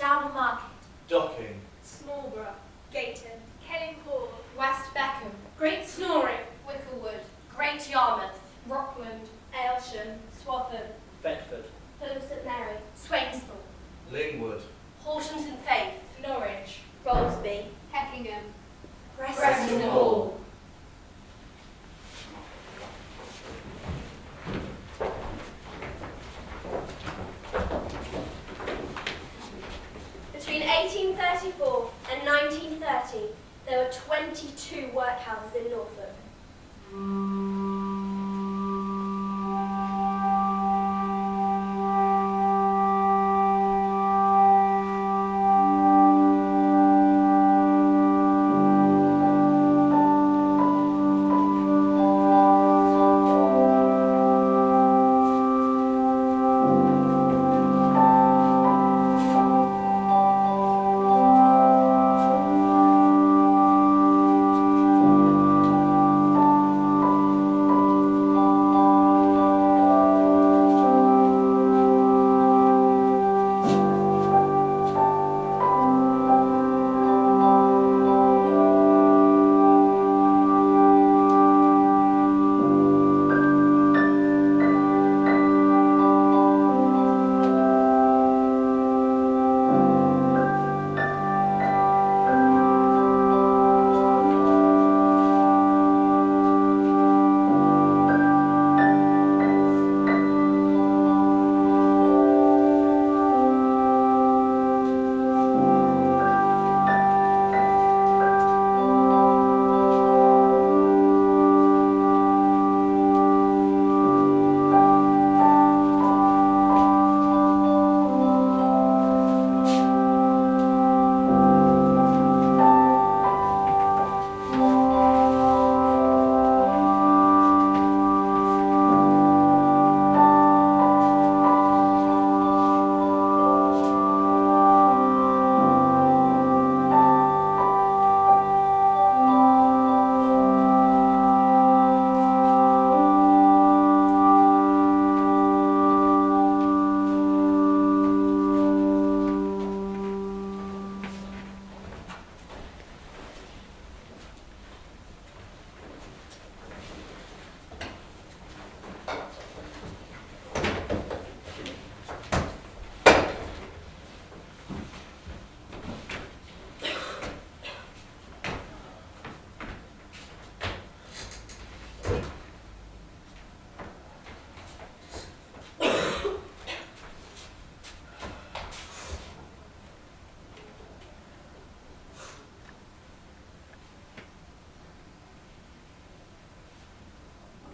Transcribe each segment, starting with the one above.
Downham Market, Docking, Smallborough, Gayton, Kellinghall, West Beckham, Great Snorri, Wicklewood, Great Yarmouth, Rockland, Aylsham, Swaffham, Bedford, Fulham St Mary, Swainsthorpe, Lingwood, Horsham St Faith, Norwich, Rolsby, Heckingham, Gressenhall. Between 1834 and 1930, there were 22 workhouses in Norfolk.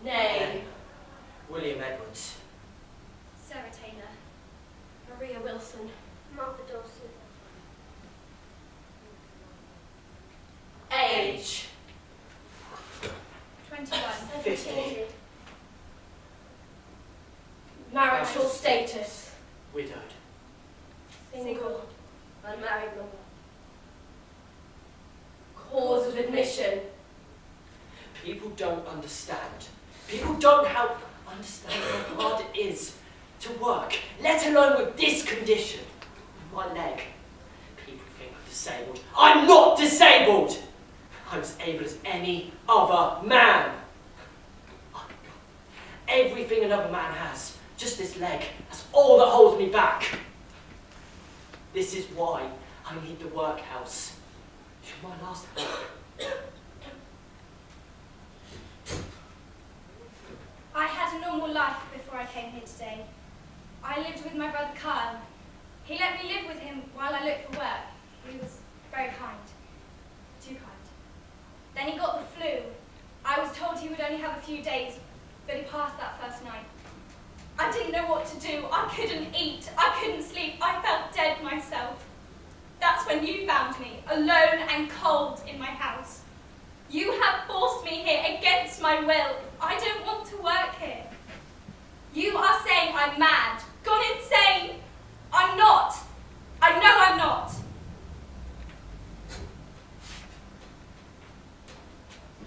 Nay. William Edwards. Sarah Taylor, Maria Wilson, Martha Dawson. Age. 21, 50. Marital status. Widowed. Single. Unmarried mother. Cause of admission. People don't understand. People don't help understand how hard it is to work, let alone with this condition. My leg. People think I'm disabled. I'm not disabled! I'm as able as any other man. I've got everything another man has. Just this leg. That's all that holds me back. This is why I need the workhouse. You're my last hope. I had a normal life before I came here today. I lived with my brother Kyle. He let me live with him while I looked for work. He was very kind. Too kind. Then he got the flu. I was told he would only have a few days, but he passed that first night. I didn't know what to do. I couldn't eat. I couldn't sleep. I felt dead myself. That's when you found me, alone and cold in my house. You have forced me here against my will. I don't want to work here. You are saying I'm mad, gone insane. I'm not. I know I'm not.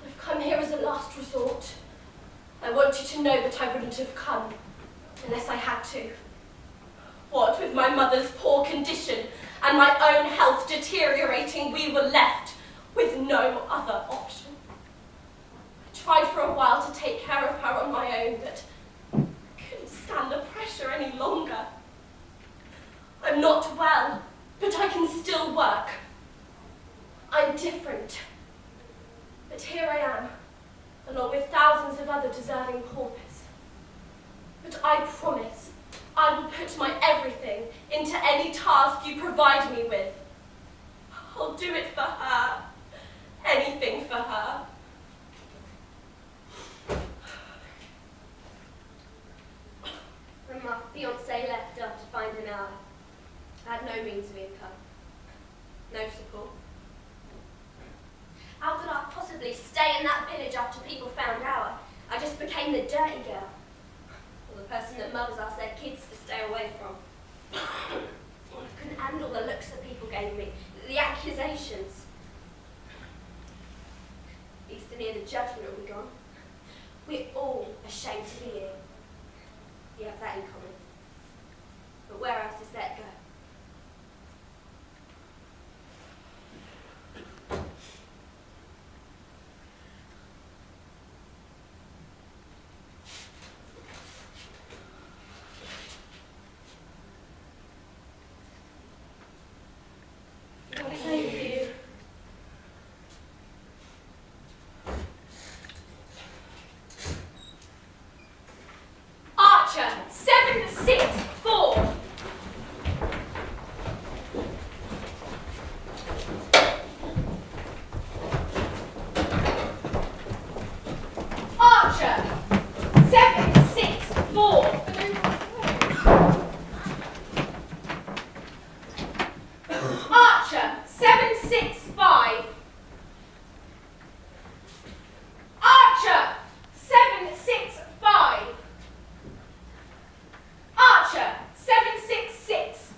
I've come here as a last resort. I want you to know that I wouldn't have come unless I had to. What with my mother's poor condition and my own health deteriorating, we were left with no other option. I tried for a while to take care of her on my own, but couldn't stand the pressure any longer. I'm not well, but I can still work. I'm different, but here I am, along with thousands of other deserving paupers. But I promise I will put my everything into any task you provide me with. I'll do it for her, anything for her. When my fiancé left after finding out, I had no means of income, no support. How could I possibly stay in that village after people found out? I just became the dirty girl, or the person that mothers ask their kids to stay away from. I couldn't handle the looks that people gave me, the accusations. At least to hear the judgment will be gone. We're all ashamed to be here. We have that in common. But where else is there to go? Thank you. Archer, 7, 6, 4. Archer, 7, 6, 4. Archer, 7, 6, 5. Archer, 7, 6, 5. Archer, 7, 6, 6.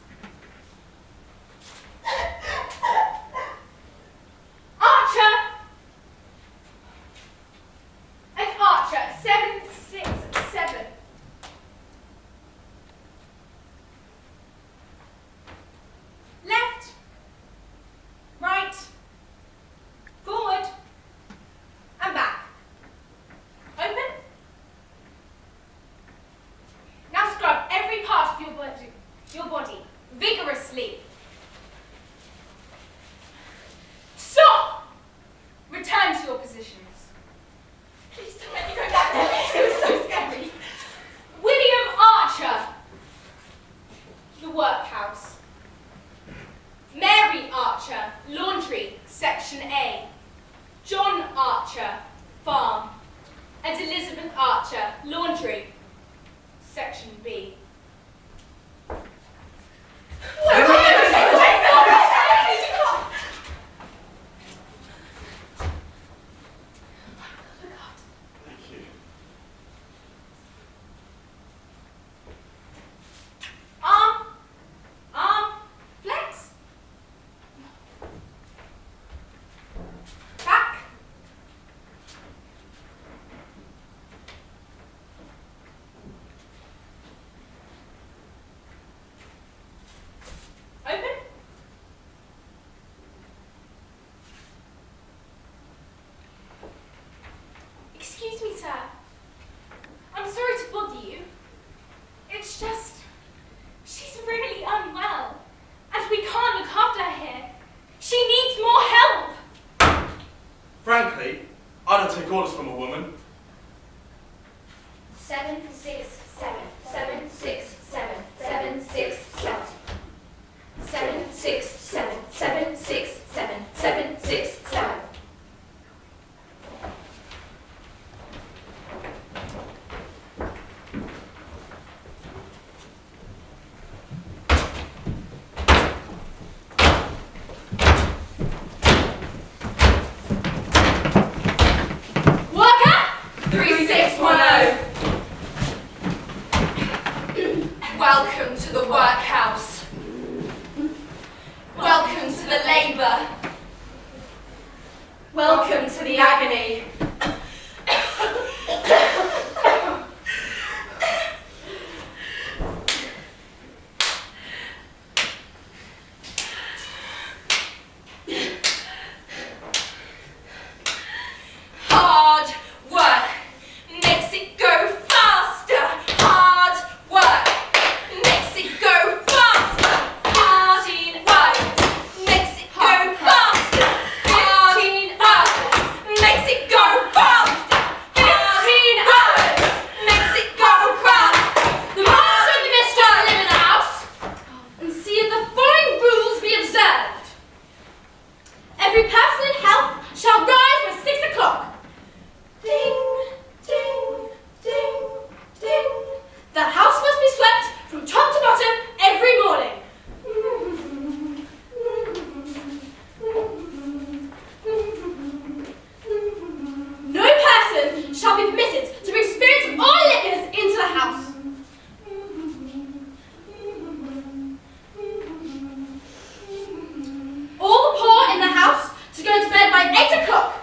Archer. And Archer, 7, 6, 7. Left. Right. Forward. And back. Open. Now scrub every part of your body vigorously. Stop! Return to your positions. Please don't let me go back there. It was so scary. William Archer, the workhouse. Mary Archer, laundry, section A. John Archer, farm. And Elizabeth Archer, laundry, section B. Thank you. Arm, flex. Back. Open. Excuse me, sir. I'm sorry to bother you. It's just, she's really unwell, and we can't look after her here. She needs more help. Frankly, I don't take orders from a woman. 7, 6, 7. 7, 6, 7. 7, 6, 7. 7, 6, 7. 7, 6, 7. 7, 6, 7. Worker, 3610. Welcome to the workhouse. Welcome to the labour. Welcome to the agony. person health shall rise by 6 o'clock. Ding, ding, ding, ding. The house must be swept from top to bottom every morning. No person shall be permitted to bring spirits or liquors into the house. All the poor in the house to go to bed by 8 o'clock.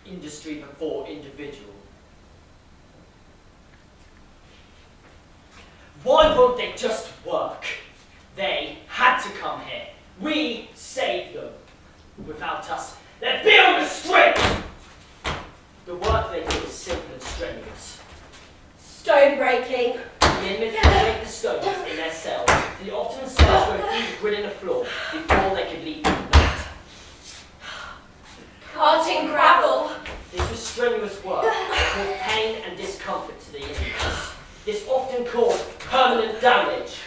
Industry before individual. Why won't they just work? They had to come here. We saved them. Without us, they'd be on the street! The work they do is simple and strenuous. Stone breaking. The inmates would break the stones in their cells. The optimum cells were a few grid in the floor before they could leave for the night. Carting gravel. This was strenuous work, caused pain and discomfort to the inmates. This often caused permanent damage.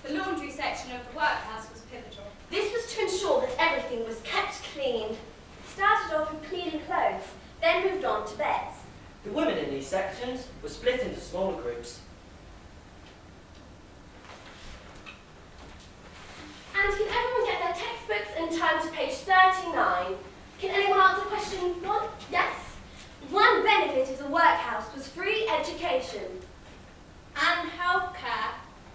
The laundry section of the workhouse was pivotal. This was to ensure that everything was kept clean. It started off with cleaning clothes, then moved on to beds. The women in these sections were split into smaller groups. And can everyone get their textbooks and turn to page 39? Can anyone answer question 1? Yes? One benefit of the workhouse was free education. And healthcare.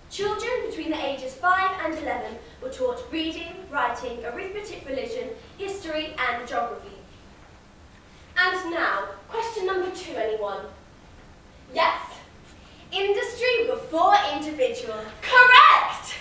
Children between the ages 5 and 11 were taught reading, writing, arithmetic, religion, history and geography. And now, question number 2, anyone? Yes? Industry before individual. Correct!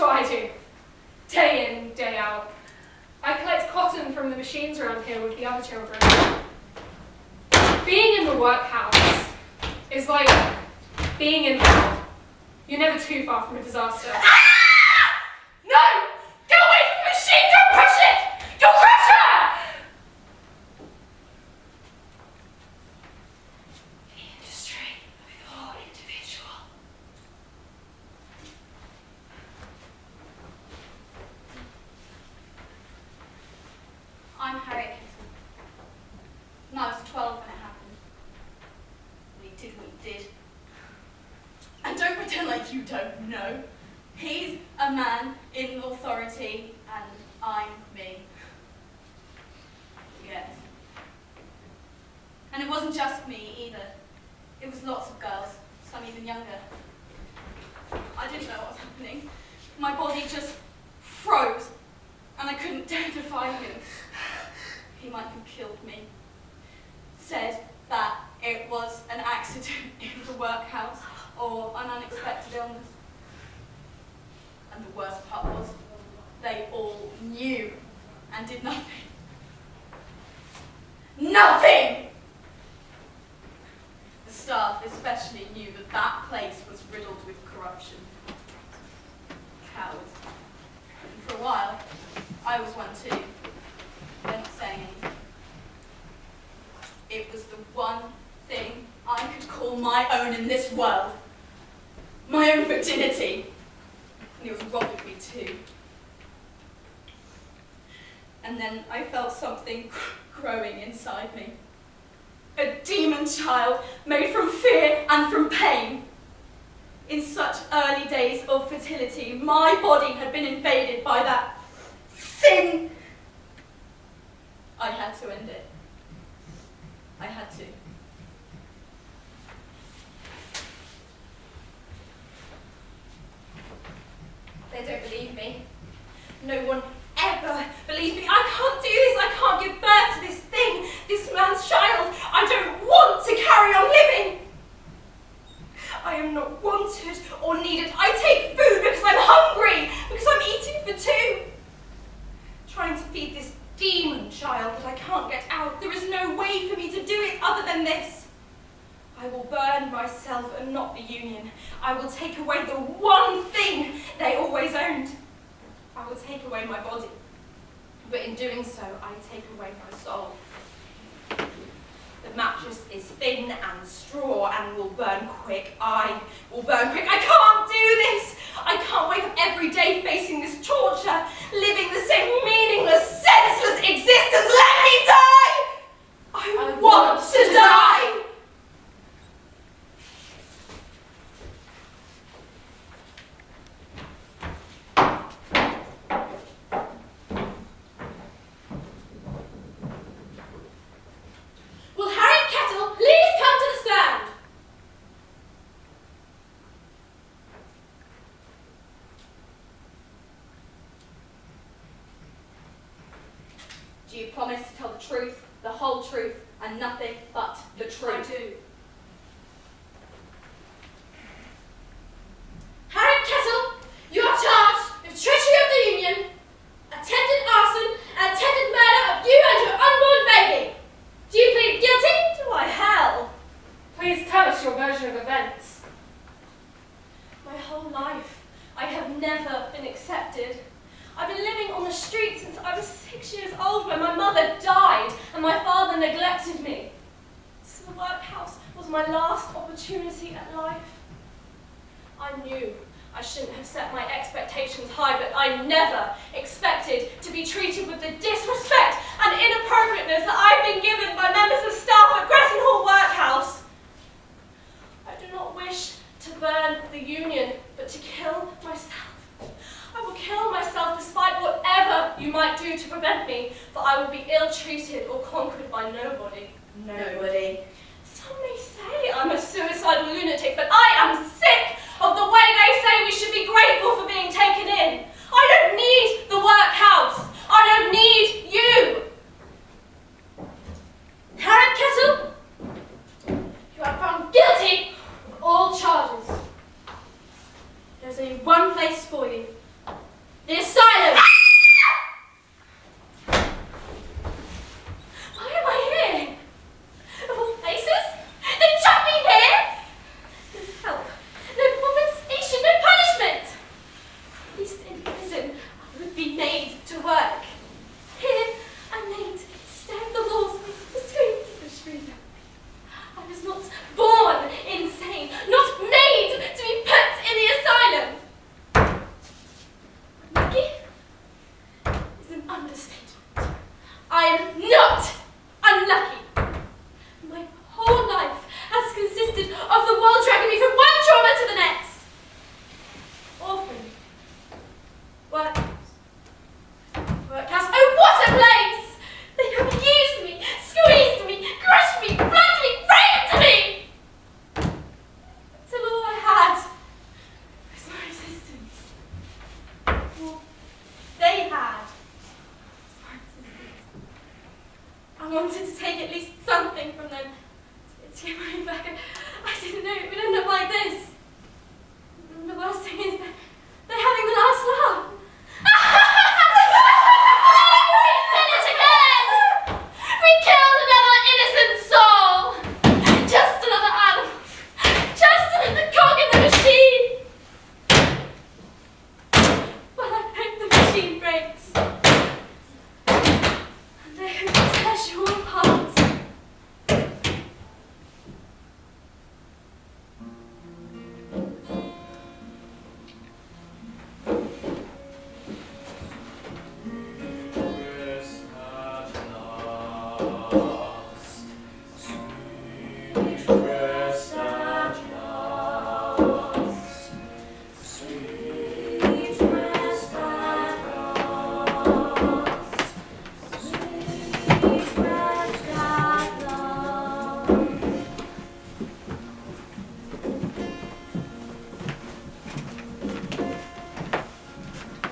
what I do. Day in, day out. I collect cotton from the machines around here with the other children. Being in the workhouse is like being in hell. You're never too far from a disaster. No! Get away from the machine! Don't push it! You'll crush her! The industry before individual. I'm Harriet Kittle. And I was 12 when it happened. We did. And don't pretend like you don't know. He's a man in authority, and I'm me. Yes. And it wasn't just me either. It was lots of girls, some even younger. I didn't know what was happening. My body just froze, and I couldn't dare defy him. He might have killed me. Said that it was an accident in the workhouse or an unexpected illness. And the worst part was, they all knew and did nothing. Nothing! The staff especially knew that that place was riddled with corruption. Cowards. And for a while, I was one too. They're not saying anything. It was the one thing I could call my own in this world. My own virginity. And it was wrong with me too. And then I felt something growing inside me. A demon child made from fear and from pain. In such early days of fertility, my body had been invaded by that thing. I had to end it. I had to. They don't believe me. No one ever believes me. I can't do this. I can't give birth to this thing, this man's child. I don't want to carry on living. I am not wanted or needed. I take food because I'm hungry, because I'm eating for two. Trying to feed this demon child that I can't get out. There is no way for me to do it other than this. I will burn myself and not the union. I will take away the one thing they always owned. I will take away my body. But in doing so, I take away my soul. The mattress is thin and straw and will burn quick. I will burn quick. I can't do this. I can't wake up every day facing this torture, living the same meaningless, senseless existence. Let me die! I want to die! Will Harriet Kettle please come to the stand? Do you promise to tell the truth, the whole truth, and nothing but the truth? I do. Harriet Kettle, you are charged with treachery of the Union, attempted arson, and attempted murder of you and your unborn baby. Do you plead guilty? Do I hell? Please tell us your version of events. My whole life, I have never been accepted. I've been living on the street since I was 6 years old when my mother died and my father neglected me. So the workhouse was my last opportunity at life. I knew I shouldn't have set my expectations high, but I never expected to be treated with the disrespect and inappropriateness that I've been given by members of staff at Gressenhall workhouse. I do not wish to burn the union, but to kill myself. I will kill myself despite whatever you might do to prevent me, for I will be ill-treated or conquered by nobody. Nobody. Some may say I'm a suicidal lunatic, but I am sick of the way they say we should be grateful for being taken in. I don't need the workhouse. I don't need you. Harriet Kettle, you are found guilty of all charges. There's only one place for you. not unlucky. My whole life has consisted of the world dragging me from one trauma to the next. Orphan. Workhouse. Oh, what a place! They have used me, squeezed me, crushed me, blinded me, raped me! Till all I had was my existence. All they had was my existence. I wanted to take at least something from them to get money back, and I didn't know it would end up like this. And the worst thing is that they're having the last laugh. We did it again! We killed another innocent soul! Just another animal! Just another cog in the machine! Well, I hope the machine breaks. And I hope it tears you all apart.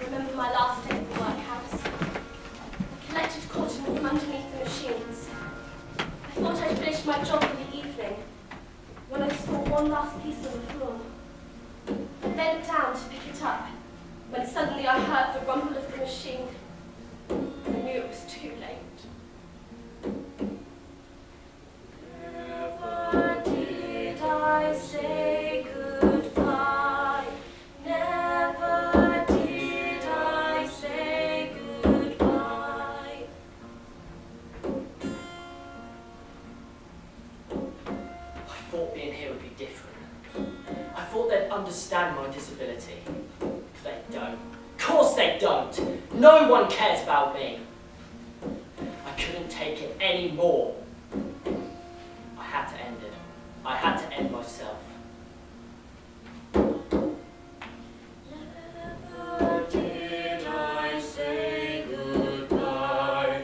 Remember my last day at the workhouse. I collected cotton from underneath the machines. I thought I'd finished my job for the evening when I saw one last piece on the floor. I bent down to pick it up when suddenly I heard the rumble of the machine. I knew it was too late. Never did I say goodbye. Never did I say goodbye. I thought being here would be different. I thought they'd understand my disability. They don't. Of course they don't. No one cares about me. I couldn't take it anymore. I had to end it. I had to end myself. Never did I say goodbye.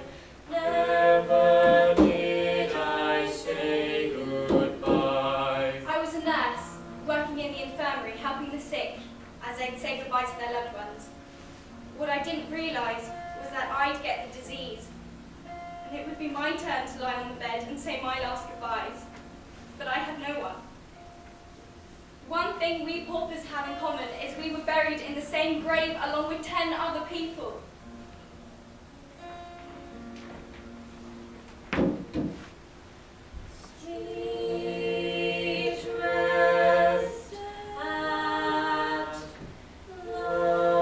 Never did I say goodbye. I was a nurse, working in the infirmary, helping the sick as they'd say goodbye to their loved ones. What I didn't realise was that I'd get the disease, and it would be my turn to lie on the bed and say my last goodbyes. But I had no one. One thing we paupers have in common is we were buried in the same grave along with 10 other people. Sweet rest at last.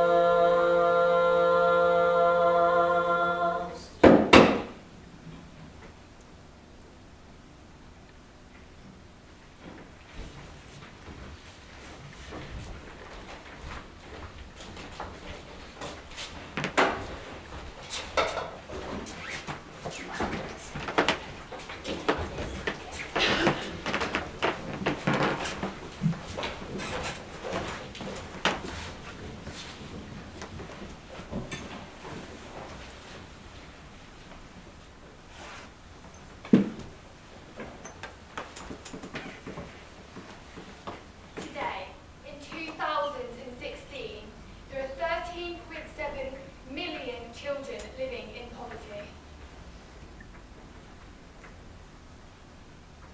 Today, in 2016, there are 13.7 million children living in poverty.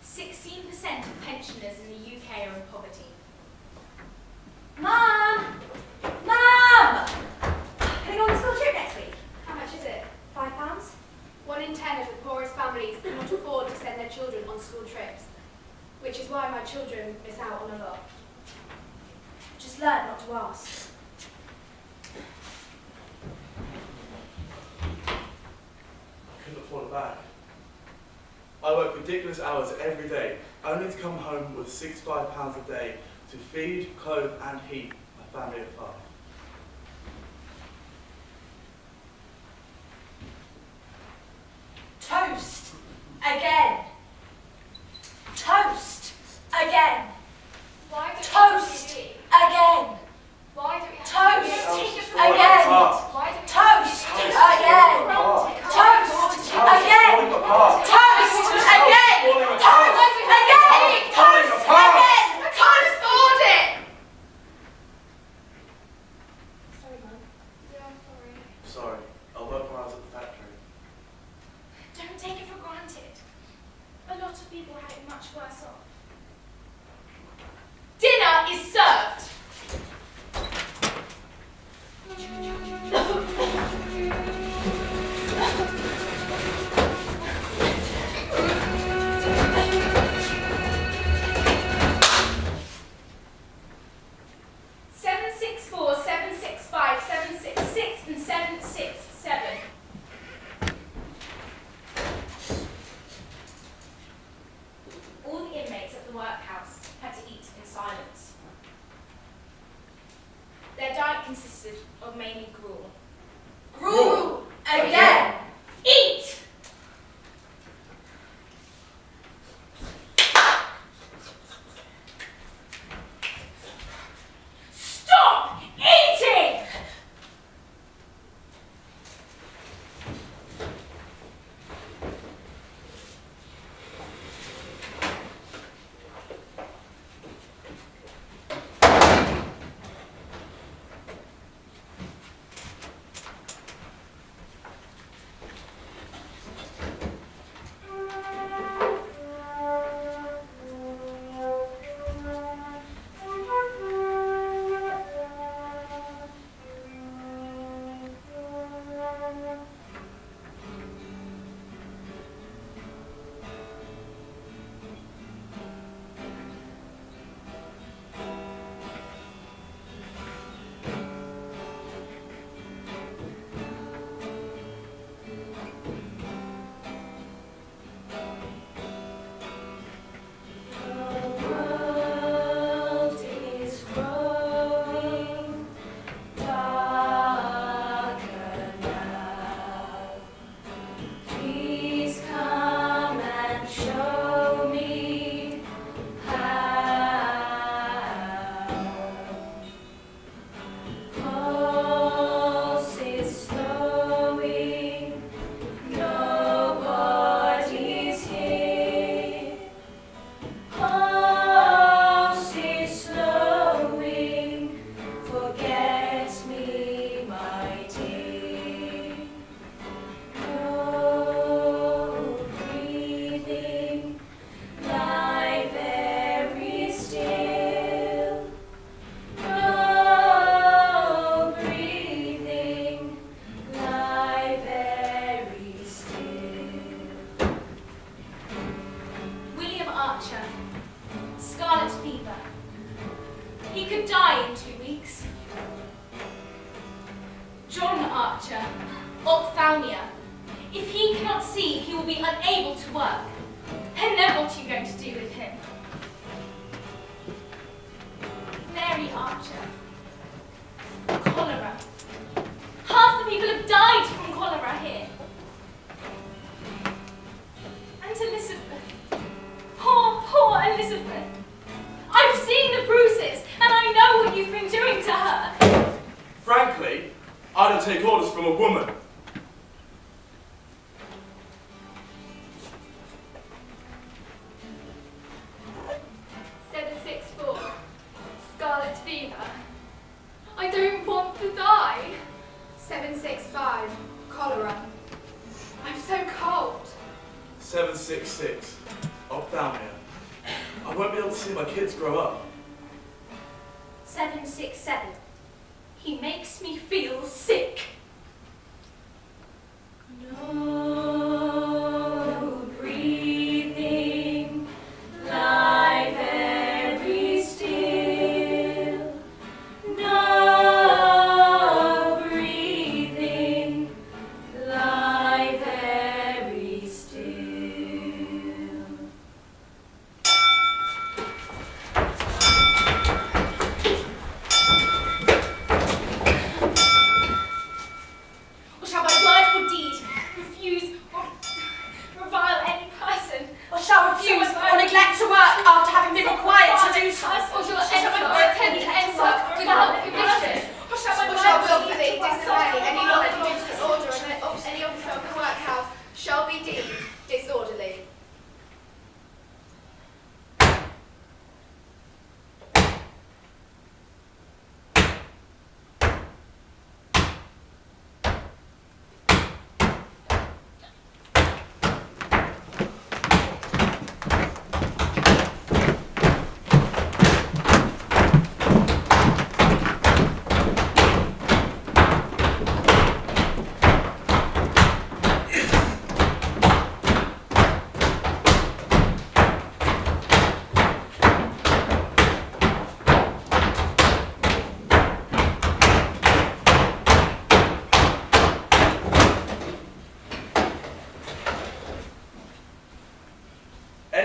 16% of pensioners in the UK are in poverty. Mum! Mum! Can I go on the school trip next week? How much is it? £5? 1 in 10 of the poorest families cannot afford to send their children on school trips, which is why my children miss out on a lot. Just learn not to ask. I couldn't afford it back. I work ridiculous hours every day, only to come home with £65 a day to feed, clothe and heat a family of 5. apart. Toast! Again! Falling Toast! apart. Again! Falling Toast! apart. Again! I can't afford it! Sorry, Mum. Yeah, sorry. Sorry, I'll work when I was at the factory. Don't take it for granted. A lot of people had it much worse off. Dinner is served. Seven, 6, 4, 7, 6, 5, 7, 6, 6, and 7, 6, 7. All the inmates at the workhouse had to eat in silence. Their diet consisted of mainly gruel. Gruel! Again! Eat! Stop eating! Scarlet fever. He could die in 2 weeks. John Archer, ophthalmia. If he cannot see, he will be unable to work. And then what are you going to do with him? Mary Archer, cholera. Half the people have died from cholera here. And Elizabeth, poor Elizabeth. I've seen the bruises, and I know what you've been doing to her. Frankly, I don't take orders from a woman. Scarlet fever. I don't want to die. 765. Cholera. I'm so cold. 766. Ophthalmia. I won't be able to see my kids grow up. 767. He makes me feel sick. No breathing, lie very still. No breathing, lie very still. Or shall by word or deed refuse or revile any person? Or shall refuse or neglect to work after having been required to do so? Or shall enter or attempt to enter without permission? Or shall by Or word shall or willfully deed disobey any law, order, and any officer of the workhouse shall be deemed disobedient.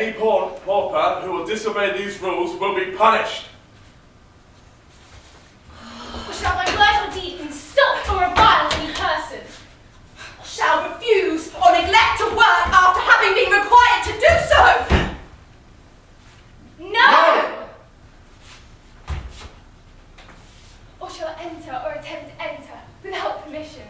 Any pauper who will disobey these rules will be punished. Or shall my word or deed insult or revile any person? Shall refuse or neglect to work after having been required to do so. No! Or shall enter or attempt to enter without permission?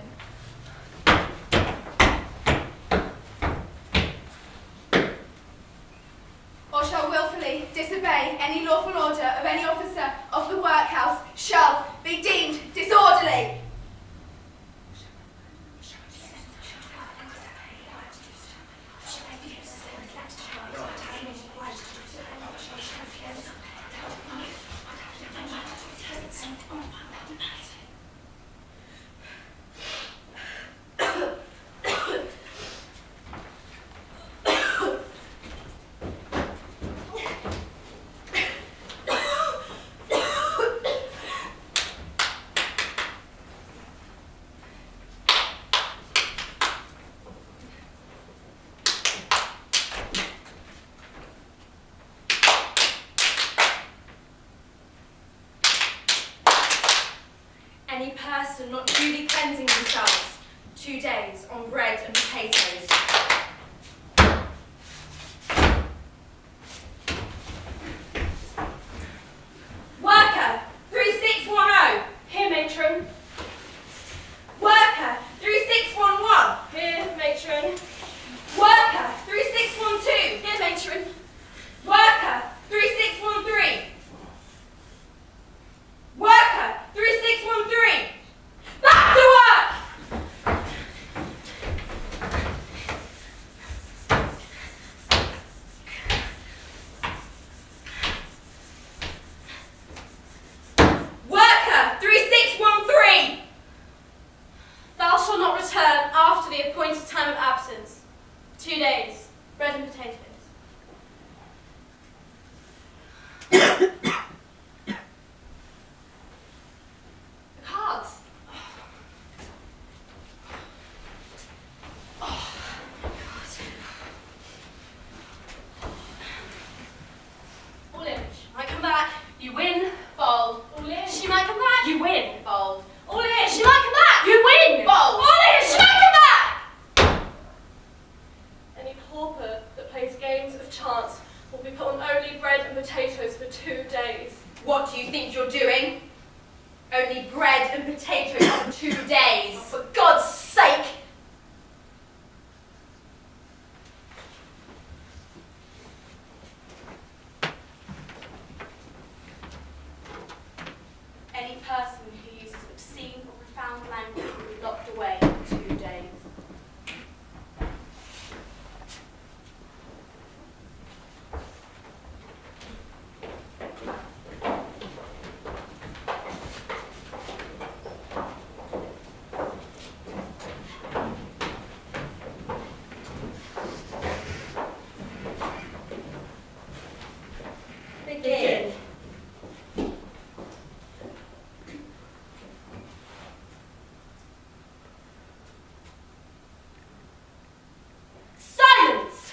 Or shall willfully disobey any lawful order of any officer of the workhouse shall be deemed disorderly. Any person not duly cleansing themselves 2 days on bread and potatoes. Worker 3610. Here, matron. Worker 3611. Here, matron. Worker 3612. Here, matron. Worker 3613. Worker 3613. Back to work! Worker 3613. Thou shalt not return after the appointed time of absence. 2 days. Bread and potatoes. Cards. All in. Might come back. You win. Bold. All in. She might come back. You win. Bold. All in. She might come back. You win. Bold. All in. She might come back. Any pauper that plays games of chance will be put on only bread and potatoes for 2 days. What do you think you're doing? Only bread and potatoes for 2 days. For God's sake! Any person who uses obscene or profound language will be locked away for 2 days. Begin. Silence!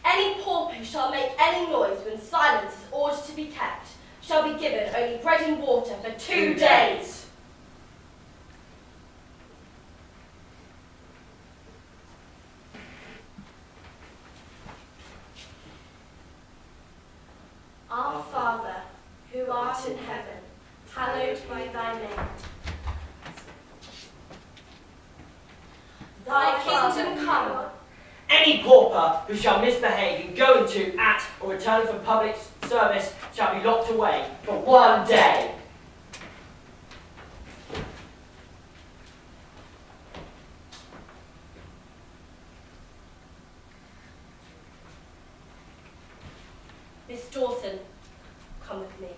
Any pauper who shall make any noise when silence is ordered to be kept shall be given only bread and water for 2 days. Our Father, who art in heaven, hallowed be thy name. Thy kingdom come. Any pauper who shall misbehave in going to, at, or returning from public service shall be locked away for 1 day. Miss Dawson, come with me.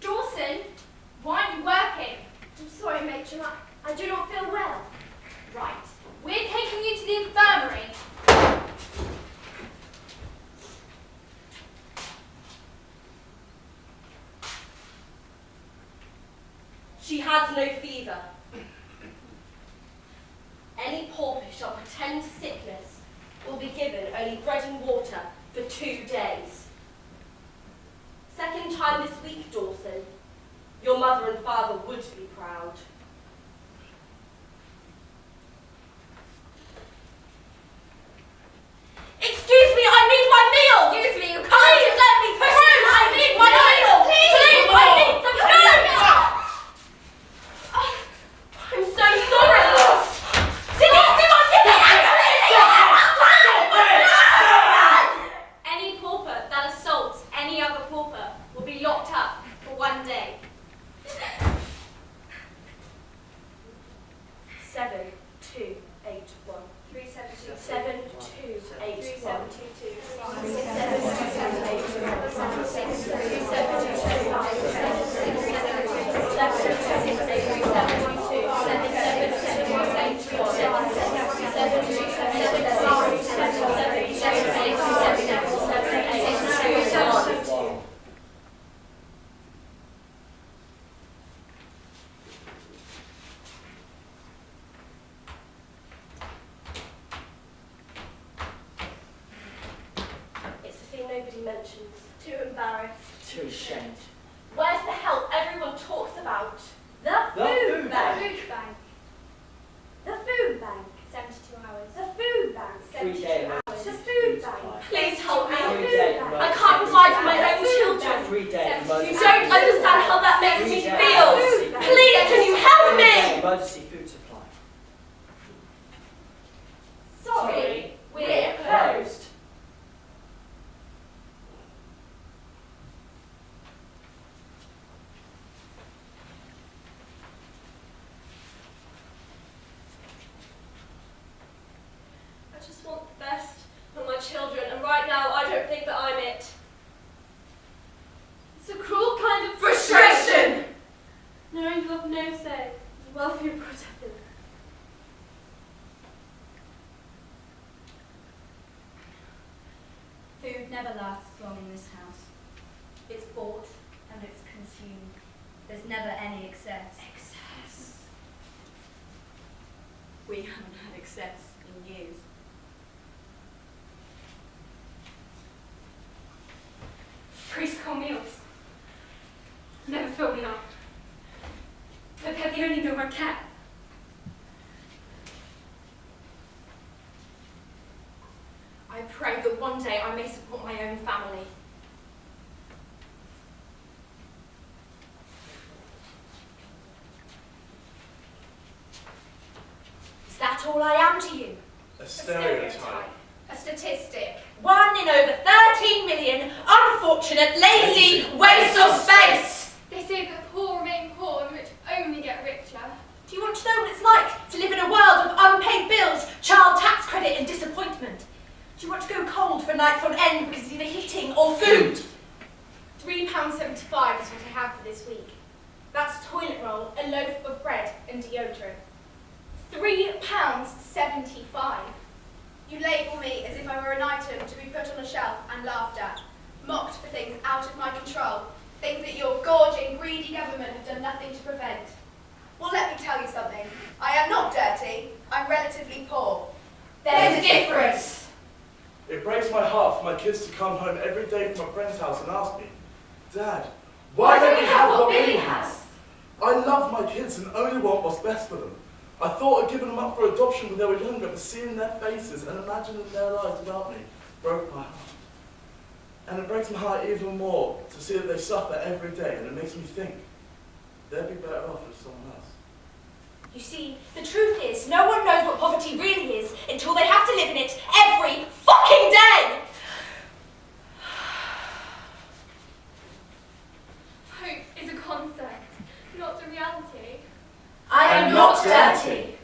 Dawson, why aren't you working? I'm sorry, matron. I do not feel well. Right. We're taking you to the infirmary. She has no fever. Any pauper who shall pretend sickness will be given only bread and water for 2 days. Second time this week, Dawson. Your mother and father would be proud. Excuse me, I need my meal! Excuse me, you can't Please let me through! I need my meal! Please, I need some food! I'm so sorry! Did you see my Any pauper that assaults any other pauper will be locked up for 1 day. 7, 2, 8, 1. 372. 7, 2, 8, 1. 7, It's the thing nobody mentions. Too embarrassed. Too ashamed. Where's the help everyone talks about? The The food food bank. Food bank. The food bank. 72 hours. The food bank. 3 day The food bank. Please help me. Everyday I can't provide for my own children. 3 day emergency. You don't understand how that makes me feel. Please, can you help 3 day me? emergency food supply. Sorry, we're closed. I just want the best for my children, and right now I don't think that I'm it. It's a cruel kind of Frustration! knowing you have no say. The welfare protected. Food never lasts long in this house. It's bought and it's consumed. There's never any excess. Excess. We haven't had excess in years. Free-school meals. Never fill me up. But they're the only meal I can. I pray that one day I may support my own family. Is that all I am to you? A stereotype. A statistic. 1 in over 13 million unfortunate, lazy waste of space! They say that poor remain poor and rich only get richer. Do you want to know what it's like to live in a world of unpaid bills, child tax credit and disappointment? Do you want to go cold for nights on end because of either heating or food? £3.75 is what I have for this week. That's toilet roll, a loaf of bread and deodorant. £3.75. You label me as if I were an item to be put on a shelf and laughed at, mocked for things out of my control, things that your gorging, greedy government have done nothing to prevent. Well, let me tell you something. I am not dirty. I'm relatively poor. There's a difference. It breaks my heart for my kids to come home every day from a friend's house and ask me, Dad, why don't we have what Billy has? I love my kids and only want what's best for them. I thought I'd given them up for adoption when they were younger, but seeing their faces and imagining their lives without me broke my heart. And it breaks my heart even more to see that they suffer every day, and it makes me think they'd be better off with someone else. You see, the truth is, no one knows what poverty really is until they have to live in it every fucking day! Hope is a concept, not a reality. I am not dirty.